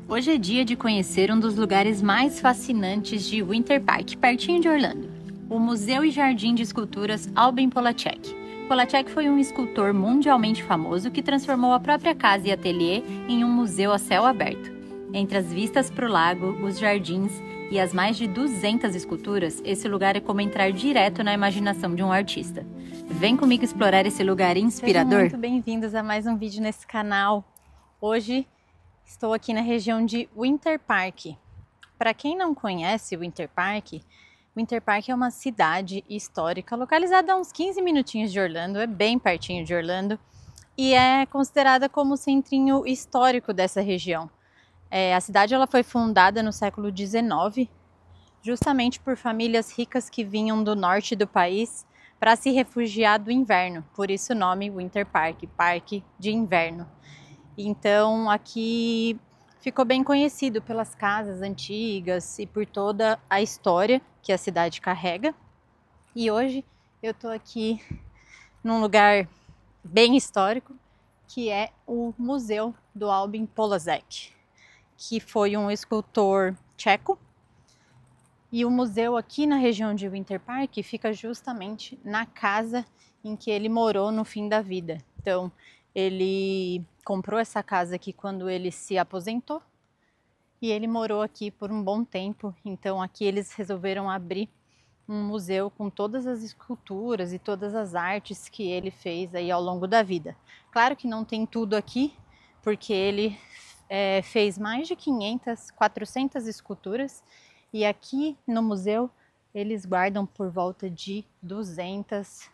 Hoje é dia de conhecer um dos lugares mais fascinantes de Winter Park, pertinho de Orlando, o Museu e Jardim de Esculturas Albin Polacek. Polacek foi um escultor mundialmente famoso que transformou a própria casa e ateliê em um museu a céu aberto. Entre as vistas para o lago, os jardins e as mais de 200 esculturas, esse lugar é como entrar direto na imaginação de um artista. Vem comigo explorar esse lugar inspirador? Sejam muito bem-vindos a mais um vídeo nesse canal. Hoje estou aqui na região de Winter Park. Para quem não conhece Winter Park é uma cidade histórica localizada a uns 15 minutinhos de Orlando, é bem pertinho de Orlando e é considerada como o centrinho histórico dessa região. A cidade ela foi fundada no século XIX, justamente por famílias ricas que vinham do norte do país para se refugiar do inverno, por isso o nome Winter Park, Parque de Inverno. Então aqui ficou bem conhecido pelas casas antigas e por toda a história que a cidade carrega. E hoje eu estou aqui num lugar bem histórico, que é o Museu do Albin Polacek, que foi um escultor tcheco. E o museu aqui na região de Winter Park fica justamente na casa em que ele morou no fim da vida. Então, ele comprou essa casa aqui quando ele se aposentou e ele morou aqui por um bom tempo. Então, aqui eles resolveram abrir um museu com todas as esculturas e todas as artes que ele fez aí ao longo da vida. Claro que não tem tudo aqui, porque ele fez mais de 500, 400 esculturas e aqui no museu eles guardam por volta de 200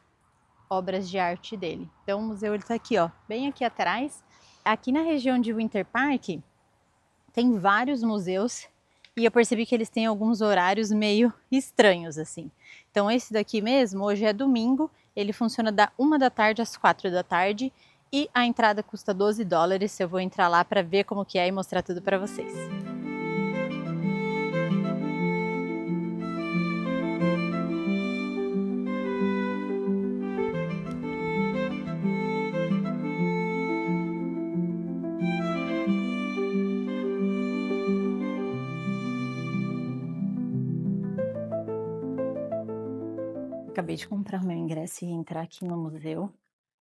obras de arte dele. Então o museu está aqui, ó, bem aqui atrás. Aqui na região de Winter Park tem vários museus e eu percebi que eles têm alguns horários meio estranhos assim. Então esse daqui mesmo, hoje é domingo, ele funciona da 1 da tarde às 4 da tarde e a entrada custa $12. Eu vou entrar lá para ver como que é e mostrar tudo para vocês. Acabei de comprar meu ingresso e entrar aqui no museu.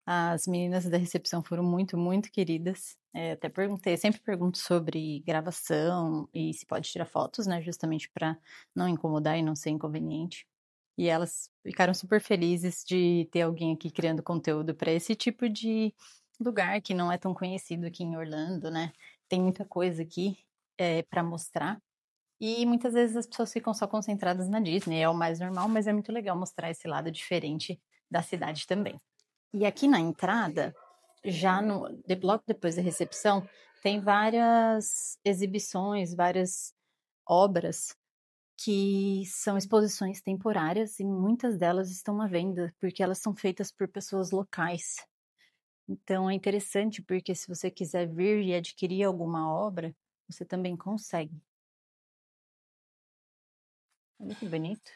As meninas da recepção foram muito queridas. Até perguntei, sempre pergunto sobre gravação e se pode tirar fotos, né? Justamente para não incomodar e não ser inconveniente. E elas ficaram super felizes de ter alguém aqui criando conteúdo para esse tipo de lugar que não é tão conhecido aqui em Orlando, né? Tem muita coisa aqui para mostrar. E muitas vezes as pessoas ficam só concentradas na Disney, é o mais normal, mas é muito legal mostrar esse lado diferente da cidade também. E aqui na entrada, já logo depois da recepção, tem várias exibições, várias obras que são exposições temporárias e muitas delas estão à venda, porque elas são feitas por pessoas locais. Então é interessante porque se você quiser vir e adquirir alguma obra, você também consegue. Olha que bonito.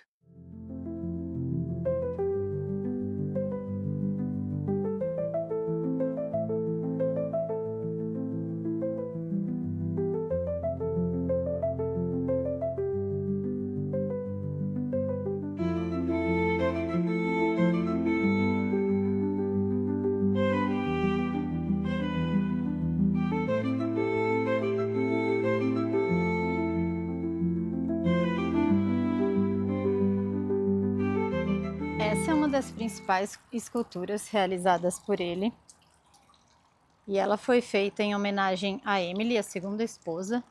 Essa é uma das principais esculturas realizadas por ele. E ela foi feita em homenagem a Emily, a segunda esposa.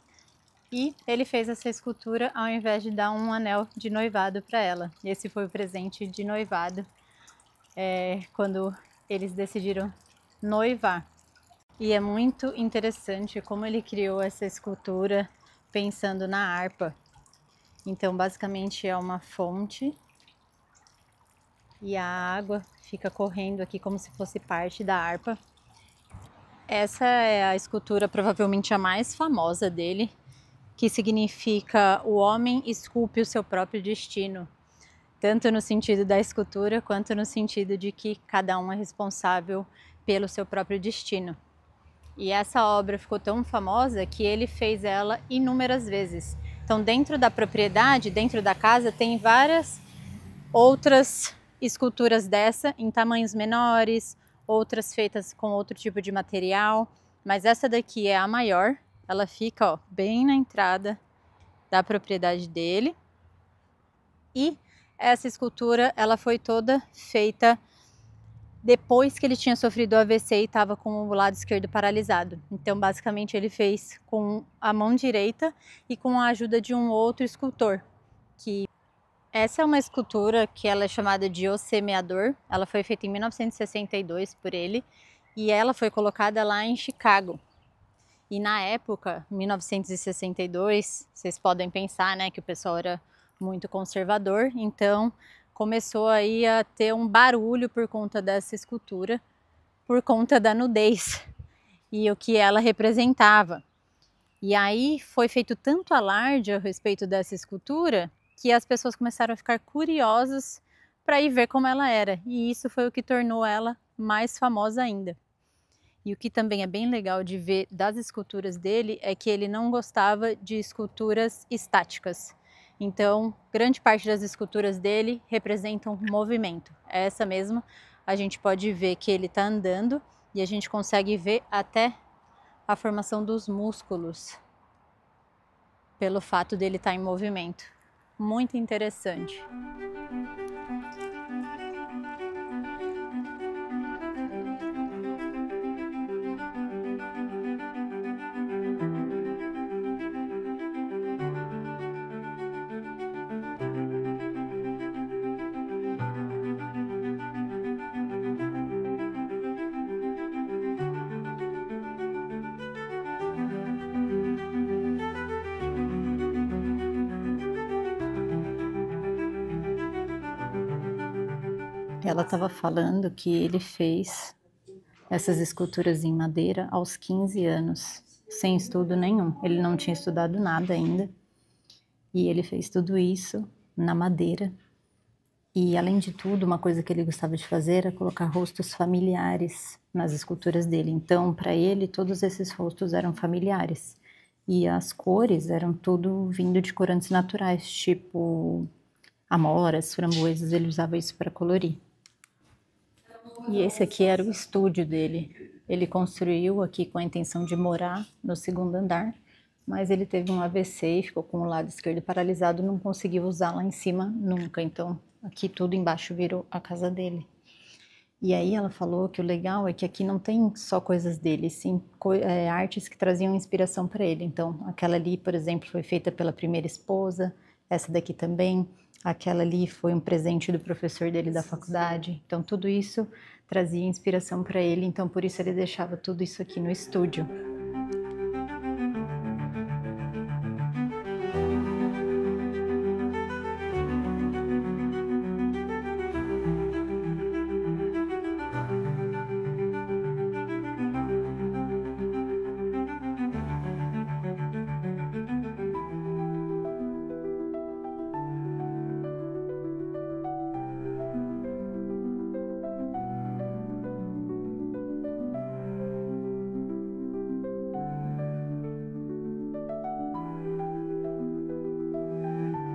E ele fez essa escultura ao invés de dar um anel de noivado para ela. Esse foi o presente de noivado quando eles decidiram noivar. E é muito interessante como ele criou essa escultura pensando na harpa. Então, basicamente é uma fonte e a água fica correndo aqui como se fosse parte da harpa. Essa é a escultura provavelmente a mais famosa dele, que significa o homem esculpe o seu próprio destino, tanto no sentido da escultura quanto no sentido de que cada um é responsável pelo seu próprio destino. E essa obra ficou tão famosa que ele fez ela inúmeras vezes. Então, dentro da propriedade, dentro da casa, tem várias outras esculturas dessa em tamanhos menores, outras feitas com outro tipo de material, mas essa daqui é a maior. Ela fica, ó, bem na entrada da propriedade dele. E essa escultura, ela foi toda feita depois que ele tinha sofrido o AVC e estava com o lado esquerdo paralisado. Então, basicamente, ele fez com a mão direita e com a ajuda de um outro escultor. Essa é uma escultura que ela é chamada de O Semeador. Ela foi feita em 1962 por ele e ela foi colocada lá em Chicago. E na época, 1962, vocês podem pensar, né, que o pessoal era muito conservador, então começou aí a ter um barulho por conta dessa escultura, por conta da nudez e o que ela representava. E aí foi feito tanto alarde a respeito dessa escultura que as pessoas começaram a ficar curiosas para ir ver como ela era. E isso foi o que tornou ela mais famosa ainda. E o que também é bem legal de ver das esculturas dele é que ele não gostava de esculturas estáticas. Então, grande parte das esculturas dele representam movimento. Essa mesmo, a gente pode ver que ele está andando e a gente consegue ver até a formação dos músculos pelo fato dele estar em movimento. Muito interessante. Ela estava falando que ele fez essas esculturas em madeira aos 15 anos, sem estudo nenhum. Ele não tinha estudado nada ainda. E ele fez tudo isso na madeira. E, além de tudo, uma coisa que ele gostava de fazer era colocar rostos familiares nas esculturas dele. Então, para ele, todos esses rostos eram familiares. E as cores eram tudo vindo de corantes naturais, tipo amoras, framboesas, ele usava isso para colorir. E esse aqui era o estúdio dele. Ele construiu aqui com a intenção de morar no segundo andar, mas ele teve um AVC e ficou com o lado esquerdo paralisado, não conseguiu usar lá em cima nunca. Então, aqui tudo embaixo virou a casa dele. E aí ela falou que o legal é que aqui não tem só coisas dele, sim artes que traziam inspiração para ele. Então, aquela ali, por exemplo, foi feita pela primeira esposa, essa daqui também. Aquela ali foi um presente do professor dele da faculdade. Então, tudo isso trazia inspiração para ele. Então, por isso ele deixava tudo isso aqui no estúdio.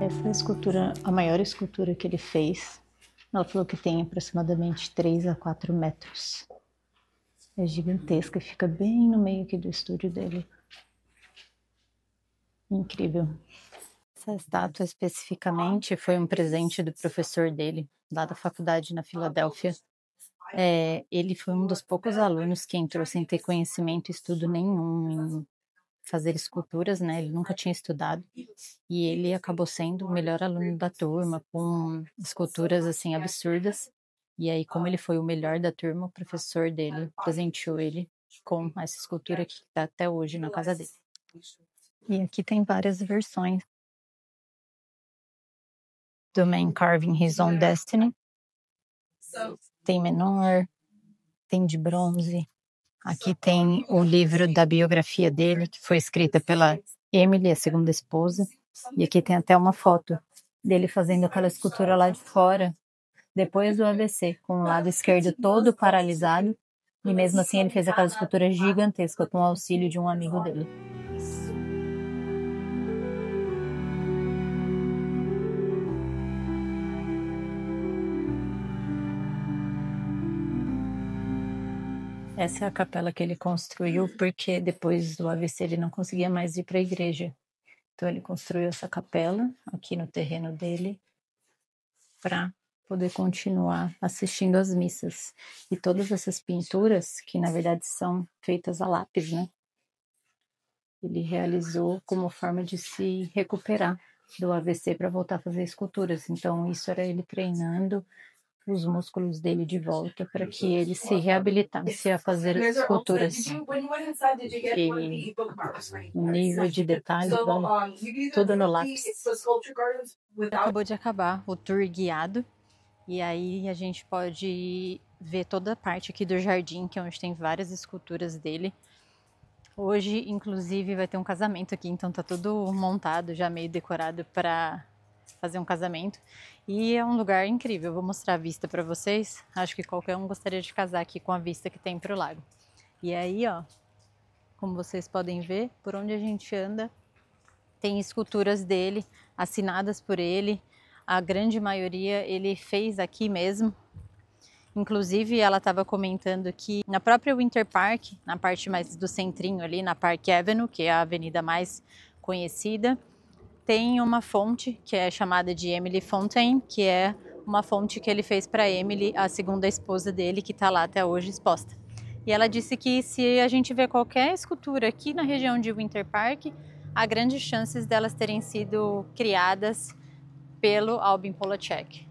Essa escultura, a maior escultura que ele fez, ela falou que tem aproximadamente 3 a 4 metros. É gigantesca e fica bem no meio aqui do estúdio dele. Incrível. Essa estátua especificamente foi um presente do professor dele, lá da faculdade na Filadélfia. Ele foi um dos poucos alunos que entrou sem ter conhecimento e estudo nenhum em fazer esculturas, né? Ele nunca tinha estudado e ele acabou sendo o melhor aluno da turma, com esculturas assim absurdas. E aí, como ele foi o melhor da turma, o professor dele presenteou ele com essa escultura que está até hoje na casa dele. E aqui tem várias versões do Man Carving His Own Destiny. Tem menor, tem de bronze. Aqui tem o livro da biografia dele, que foi escrita pela Emily, a segunda esposa. E aqui tem até uma foto dele fazendo aquela escultura lá de fora, depois do AVC, com o lado esquerdo todo paralisado E mesmo assim ele fez aquela escultura gigantesca com o auxílio de um amigo dele. Essa é a capela que ele construiu porque depois do AVC ele não conseguia mais ir para a igreja. Então ele construiu essa capela aqui no terreno dele para poder continuar assistindo às missas. E todas essas pinturas, que na verdade são feitas a lápis, né? Ele realizou como forma de se recuperar do AVC para voltar a fazer esculturas. Então isso era ele treinando os músculos dele de volta para que ele se reabilitasse a fazer esculturas. E o nível de detalhe, tudo no lápis. Acabou de acabar o tour guiado e aí a gente pode ver toda a parte aqui do jardim, que é onde tem várias esculturas dele. Hoje, inclusive, vai ter um casamento aqui, então tá tudo montado, já meio decorado para fazer um casamento. E é um lugar incrível, eu vou mostrar a vista para vocês. Acho que qualquer um gostaria de casar aqui com a vista que tem pro lago. E aí, ó, como vocês podem ver, por onde a gente anda, tem esculturas dele, assinadas por ele. A grande maioria ele fez aqui mesmo. Inclusive, ela estava comentando que na própria Winter Park, na parte mais do centrinho ali, na Park Avenue, que é a avenida mais conhecida, tem uma fonte que é chamada de Emily Fontaine, que é uma fonte que ele fez para Emily, a segunda esposa dele, que está lá até hoje exposta. E ela disse que se a gente vê qualquer escultura aqui na região de Winter Park, há grandes chances delas terem sido criadas pelo Albin Polacek.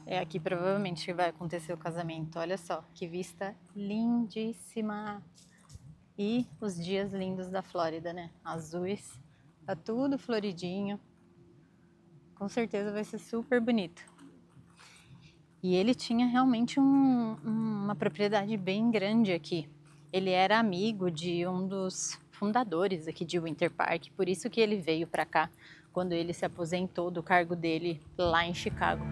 É aqui provavelmente que vai acontecer o casamento. Olha só, que vista lindíssima! E os dias lindos da Flórida, né? Azuis. Tá tudo floridinho. Com certeza vai ser super bonito. E ele tinha realmente uma propriedade bem grande aqui. Ele era amigo de um dos fundadores aqui de Winter Park, por isso que ele veio para cá quando ele se aposentou do cargo dele lá em Chicago.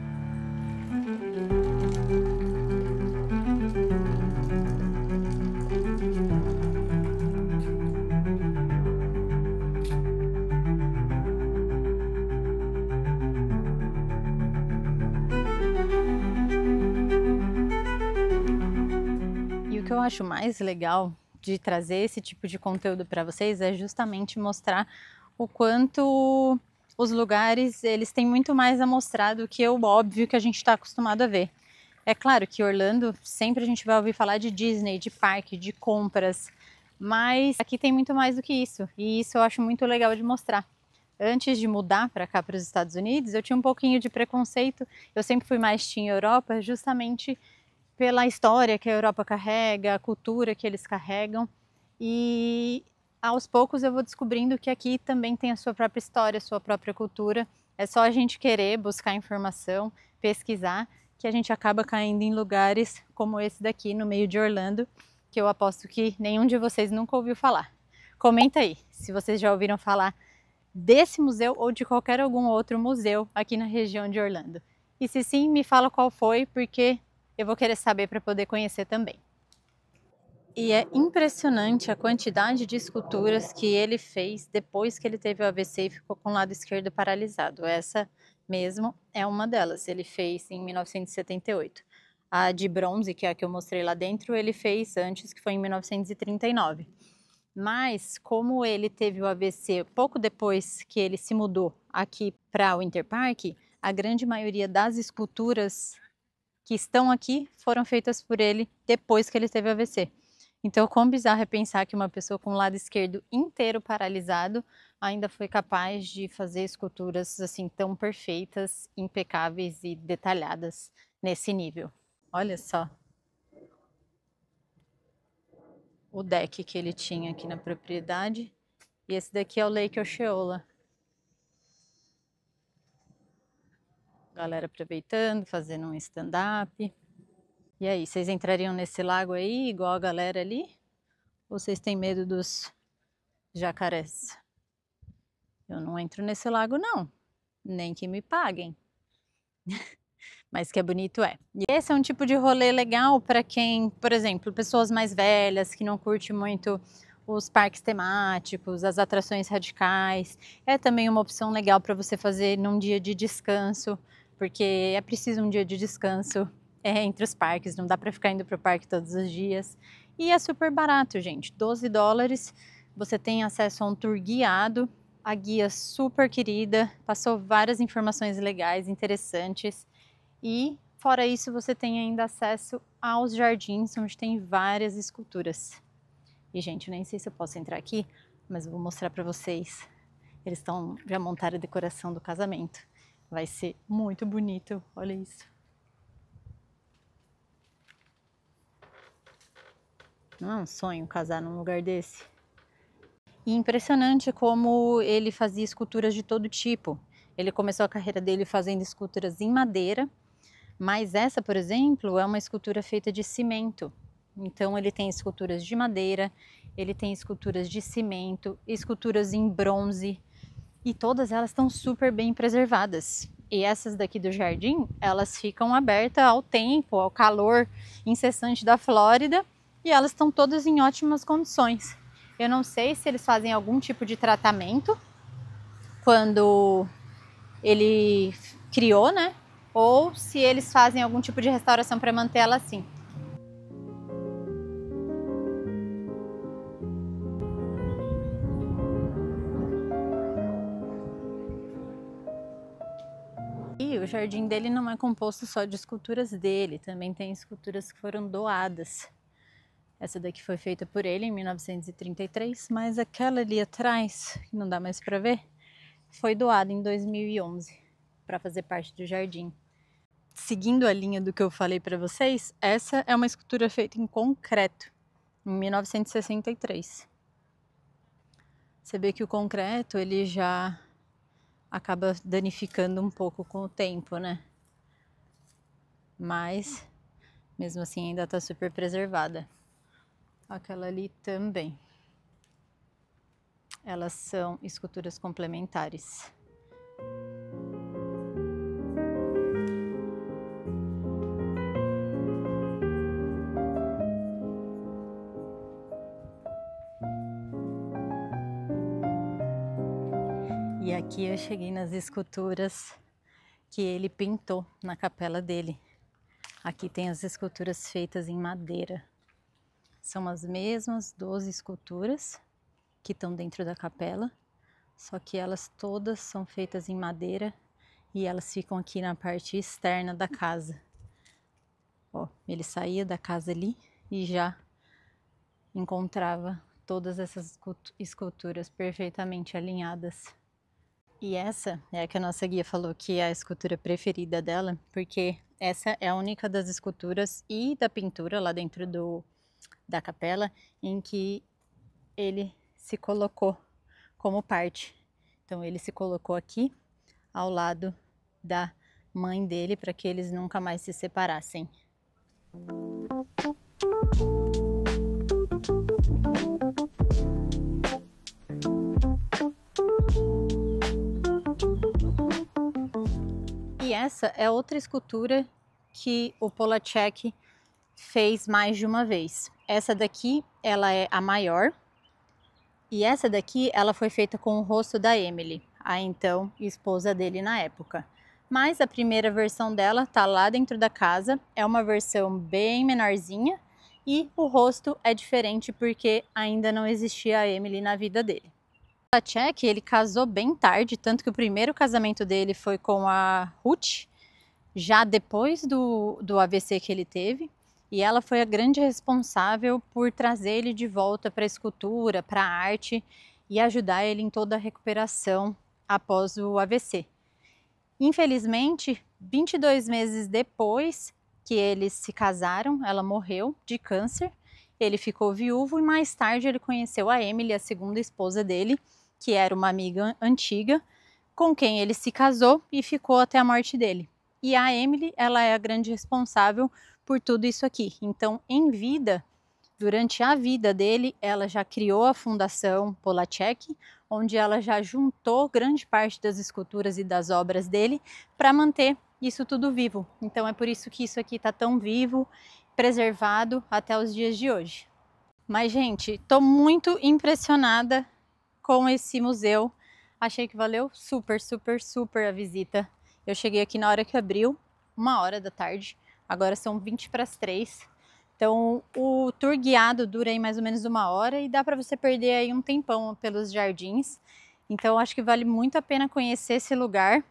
E o que eu acho mais legal de trazer esse tipo de conteúdo para vocês é justamente mostrar o quanto os lugares eles têm muito mais a mostrar do que o óbvio que a gente está acostumado a ver. É claro que Orlando, sempre a gente vai ouvir falar de Disney, de parque, de compras, mas aqui tem muito mais do que isso, e isso eu acho muito legal de mostrar. Antes de mudar para cá, para os Estados Unidos, eu tinha um pouquinho de preconceito, eu sempre fui mais team Europa, justamente pela história que a Europa carrega, a cultura que eles carregam, e aos poucos eu vou descobrindo que aqui também tem a sua própria história, a sua própria cultura. É só a gente querer buscar informação, pesquisar, que a gente acaba caindo em lugares como esse daqui, no meio de Orlando, que eu aposto que nenhum de vocês nunca ouviu falar. Comenta aí se vocês já ouviram falar desse museu ou de qualquer algum outro museu aqui na região de Orlando. E se sim, me fala qual foi, porque eu vou querer saber para poder conhecer também. E é impressionante a quantidade de esculturas que ele fez depois que ele teve o AVC e ficou com o lado esquerdo paralisado. Essa mesmo é uma delas, ele fez em 1978. A de bronze, que é a que eu mostrei lá dentro, ele fez antes, que foi em 1939. Mas como ele teve o AVC pouco depois que ele se mudou aqui para o Winter Park, a grande maioria das esculturas que estão aqui foram feitas por ele depois que ele teve o AVC. Então, quão bizarro é pensar que uma pessoa com o lado esquerdo inteiro paralisado ainda foi capaz de fazer esculturas assim tão perfeitas, impecáveis e detalhadas nesse nível. Olha só o deck que ele tinha aqui na propriedade. E esse daqui é o Lake Osceola. Galera aproveitando, fazendo um stand-up. E aí, vocês entrariam nesse lago aí, igual a galera ali? Ou vocês têm medo dos jacarés? Eu não entro nesse lago, não. Nem que me paguem. mas que é bonito é. E esse é um tipo de rolê legal para quem, por exemplo, pessoas mais velhas que não curtem muito os parques temáticos, as atrações radicais. É também uma opção legal para você fazer num dia de descanso, porque é preciso um dia de descanso entre os parques, não dá para ficar indo para o parque todos os dias. E é super barato, gente, $12. Você tem acesso a um tour guiado, a guia super querida, passou várias informações legais, interessantes. E fora isso, você tem ainda acesso aos jardins, onde tem várias esculturas. E, gente, nem sei se eu posso entrar aqui, mas eu vou mostrar para vocês. Eles já montaram a decoração do casamento. Vai ser muito bonito, olha isso. Não é um sonho casar num lugar desse? E impressionante como ele fazia esculturas de todo tipo. Ele começou a carreira dele fazendo esculturas em madeira, mas essa, por exemplo, é uma escultura feita de cimento. Então ele tem esculturas de madeira, ele tem esculturas de cimento, esculturas em bronze, e todas elas estão super bem preservadas. E essas daqui do jardim, elas ficam abertas ao tempo, ao calor incessante da Flórida, e elas estão todas em ótimas condições. Eu não sei se eles fazem algum tipo de tratamento quando ele criou, né? Ou se eles fazem algum tipo de restauração para manter ela assim. E o jardim dele não é composto só de esculturas dele, também tem esculturas que foram doadas. Essa daqui foi feita por ele em 1933, mas aquela ali atrás, que não dá mais para ver, foi doada em 2011 para fazer parte do jardim. Seguindo a linha do que eu falei para vocês, essa é uma escultura feita em concreto, em 1963. Você vê que o concreto ele já acaba danificando um pouco com o tempo, né? Mas, mesmo assim, ainda está super preservada. Aquela ali também. Elas são esculturas complementares. E aqui eu cheguei nas esculturas que ele pintou na capela dele. Aqui tem as esculturas feitas em madeira. São as mesmas 12 esculturas que estão dentro da capela, só que elas todas são feitas em madeira e elas ficam aqui na parte externa da casa. Ó, ele saía da casa ali e já encontrava todas essas esculturas perfeitamente alinhadas. E essa é a que a nossa guia falou que é a escultura preferida dela, porque essa é a única das esculturas e da pintura lá dentro da capela em que ele se colocou como parte. Então ele se colocou aqui ao lado da mãe dele para que eles nunca mais se separassem. E essa é outra escultura que o Polacek fez mais de uma vez. Essa daqui, ela é a maior. E essa daqui, ela foi feita com o rosto da Emily, a então esposa dele na época. Mas a primeira versão dela tá lá dentro da casa. É uma versão bem menorzinha. E o rosto é diferente porque ainda não existia a Emily na vida dele. O Polacek, ele casou bem tarde, tanto que o primeiro casamento dele foi com a Ruth, já depois do AVC que ele teve, e ela foi a grande responsável por trazer ele de volta para a escultura, para a arte e ajudar ele em toda a recuperação após o AVC. Infelizmente, 22 meses depois que eles se casaram, ela morreu de câncer, ele ficou viúvo e mais tarde ele conheceu a Emily, a segunda esposa dele, que era uma amiga antiga, com quem ele se casou e ficou até a morte dele. E a Emily, ela é a grande responsável por tudo isso aqui. Então, em vida, durante a vida dele, ela já criou a Fundação Polacek, onde ela já juntou grande parte das esculturas e das obras dele para manter isso tudo vivo. Então é por isso que isso aqui tá tão vivo, preservado até os dias de hoje. Mas, gente, tô muito impressionada com esse museu. Achei que valeu super, super, super a visita. Eu cheguei aqui na hora que abriu, 1h da tarde. Agora são 20 para as 3. Então, o tour guiado dura aí mais ou menos 1h e dá para você perder aí um tempão pelos jardins. Então, acho que vale muito a pena conhecer esse lugar.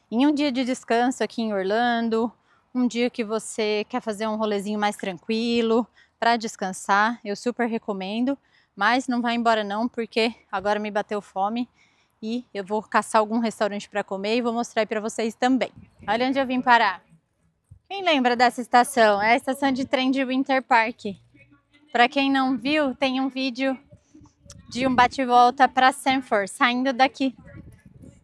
Em um dia de descanso aqui em Orlando, um dia que você quer fazer um rolezinho mais tranquilo para descansar, eu super recomendo. Mas não vai embora não, porque agora me bateu fome e eu vou caçar algum restaurante para comer e vou mostrar aí para vocês também. Olha onde eu vim parar. Quem lembra dessa estação? É a estação de trem de Winter Park. Para quem não viu, tem um vídeo de um bate-volta para Sanford, saindo daqui.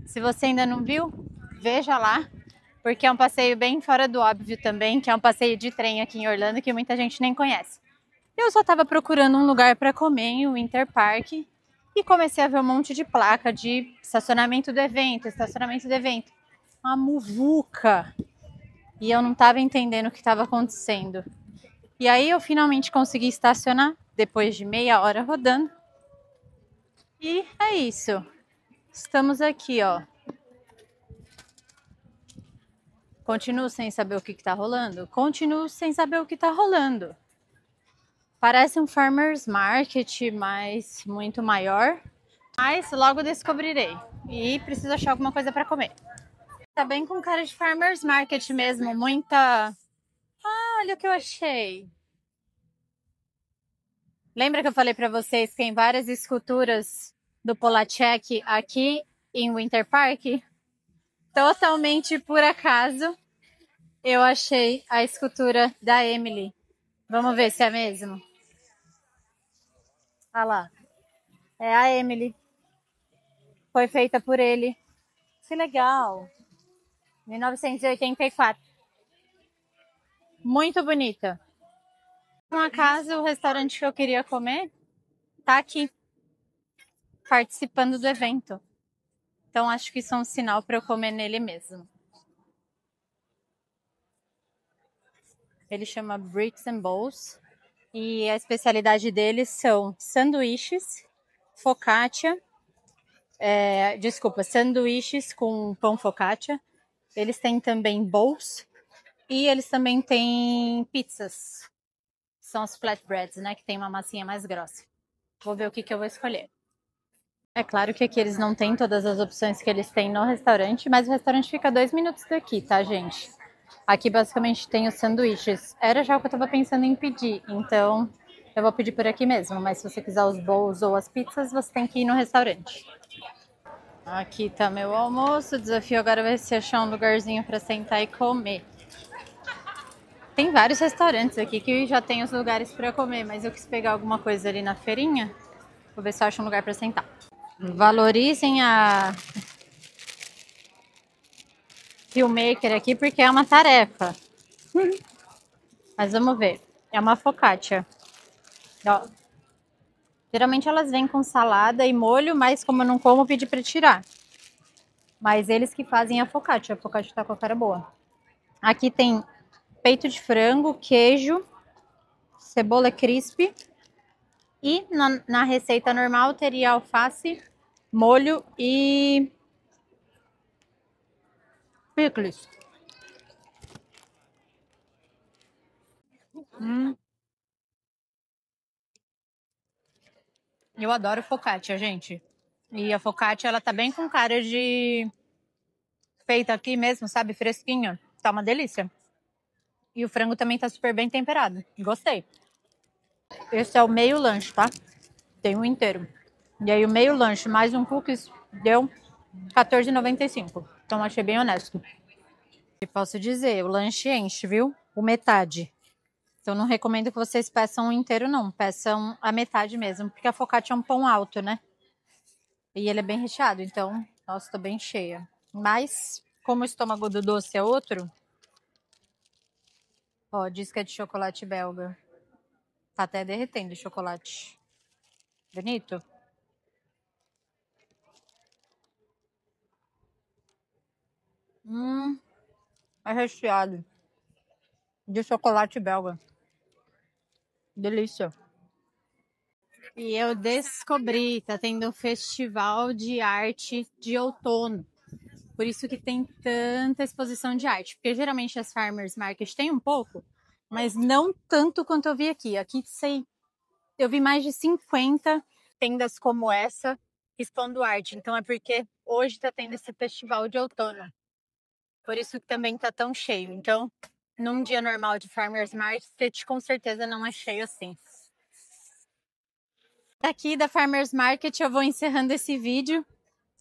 Se você ainda não viu, veja lá, porque é um passeio bem fora do óbvio também, que é um passeio de trem aqui em Orlando que muita gente nem conhece. Eu só estava procurando um lugar para comer em Winter Park e comecei a ver um monte de placa de estacionamento do evento, estacionamento do evento. Uma muvuca! E eu não estava entendendo o que estava acontecendo. E aí eu finalmente consegui estacionar, depois de meia hora rodando. E é isso. Estamos aqui, ó. Continuo sem saber o que está rolando? Continuo sem saber o que está rolando. Parece um farmer's market, mas muito maior. Mas logo descobrirei. E preciso achar alguma coisa para comer. Tá bem com cara de farmer's market mesmo. Muita... Ah, olha o que eu achei. Lembra que eu falei para vocês que tem várias esculturas do Polacek aqui em Winter Park? Totalmente por acaso, eu achei a escultura da Emily. Vamos ver se é mesmo. Olha lá. É a Emily. Foi feita por ele. Que legal. 1984. Muito bonita. Por acaso, o restaurante que eu queria comer tá aqui, participando do evento. Então, acho que isso é um sinal para eu comer nele mesmo. Ele chama Bricks and Bowls. E a especialidade deles são sanduíches, focaccia, sanduíches com pão focaccia. Eles têm também bowls e eles também têm pizzas. São as flatbreads, né? Que tem uma massinha mais grossa. Vou ver o que eu vou escolher. É claro que aqui eles não têm todas as opções que eles têm no restaurante, mas o restaurante fica a 2 minutos daqui, tá, gente? Aqui basicamente tem os sanduíches. Era já o que eu tava pensando em pedir, então eu vou pedir por aqui mesmo. Mas se você quiser os bowls ou as pizzas, você tem que ir no restaurante. Aqui tá meu almoço. O desafio agora vai ser achar um lugarzinho para sentar e comer. Tem vários restaurantes aqui que já tem os lugares para comer, mas eu quis pegar alguma coisa ali na feirinha. Vou ver se eu acho um lugar para sentar. Valorizem a filmmaker aqui porque é uma tarefa. Mas vamos ver. É uma focaccia. Ó. Geralmente elas vêm com salada e molho, mas como eu não como, eu pedi para tirar. Mas eles que fazem a focaccia. A focaccia tá com a cara boa. Aqui tem peito de frango, queijo, cebola crisp. E na receita normal teria alface, molho e picles. Eu adoro focaccia, gente. E a focaccia, ela tá bem com cara de feita aqui mesmo, sabe? Fresquinha. Tá uma delícia. E o frango também tá super bem temperado. Gostei. Esse é o meio lanche, tá? Tem um inteiro. E aí o meio lanche mais um cookies deu R$14,95. Então achei bem honesto. E posso dizer, o lanche enche, viu? O metade. Então não recomendo que vocês peçam um inteiro, não. Peçam a metade mesmo, porque a focaccia é um pão alto, né? E ele é bem recheado, então, nossa, tô bem cheia. Mas, como o estômago do doce é outro, ó, diz que é de chocolate belga. Tá até derretendo o chocolate. Bonito? É recheado de chocolate belga. Delícia. E eu descobri, tá tendo um festival de arte de outono. Por isso que tem tanta exposição de arte. Porque geralmente as farmers market tem um pouco, mas não tanto quanto eu vi aqui. Aqui eu vi mais de 50 tendas como essa expondo arte. Então é porque hoje tá tendo esse festival de outono. Por isso que também tá tão cheio. Então, num dia normal de farmers market, com certeza não é cheio assim. Aqui da Farmers Market eu vou encerrando esse vídeo.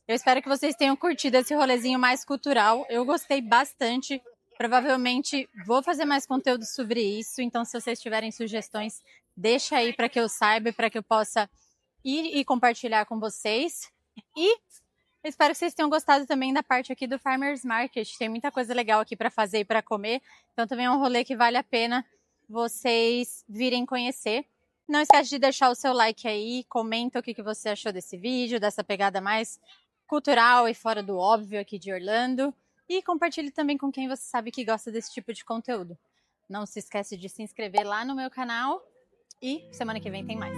Eu espero que vocês tenham curtido esse rolezinho mais cultural. Eu gostei bastante. Provavelmente vou fazer mais conteúdo sobre isso. Então, se vocês tiverem sugestões, deixa aí para que eu saiba, para que eu possa ir e compartilhar com vocês. E espero que vocês tenham gostado também da parte aqui do Farmers Market. Tem muita coisa legal aqui para fazer e para comer. Então, também é um rolê que vale a pena vocês virem conhecer. Não esquece de deixar o seu like aí, comenta o que você achou desse vídeo, dessa pegada mais cultural e fora do óbvio aqui de Orlando. E compartilhe também com quem você sabe que gosta desse tipo de conteúdo. Não se esquece de se inscrever lá no meu canal e semana que vem tem mais.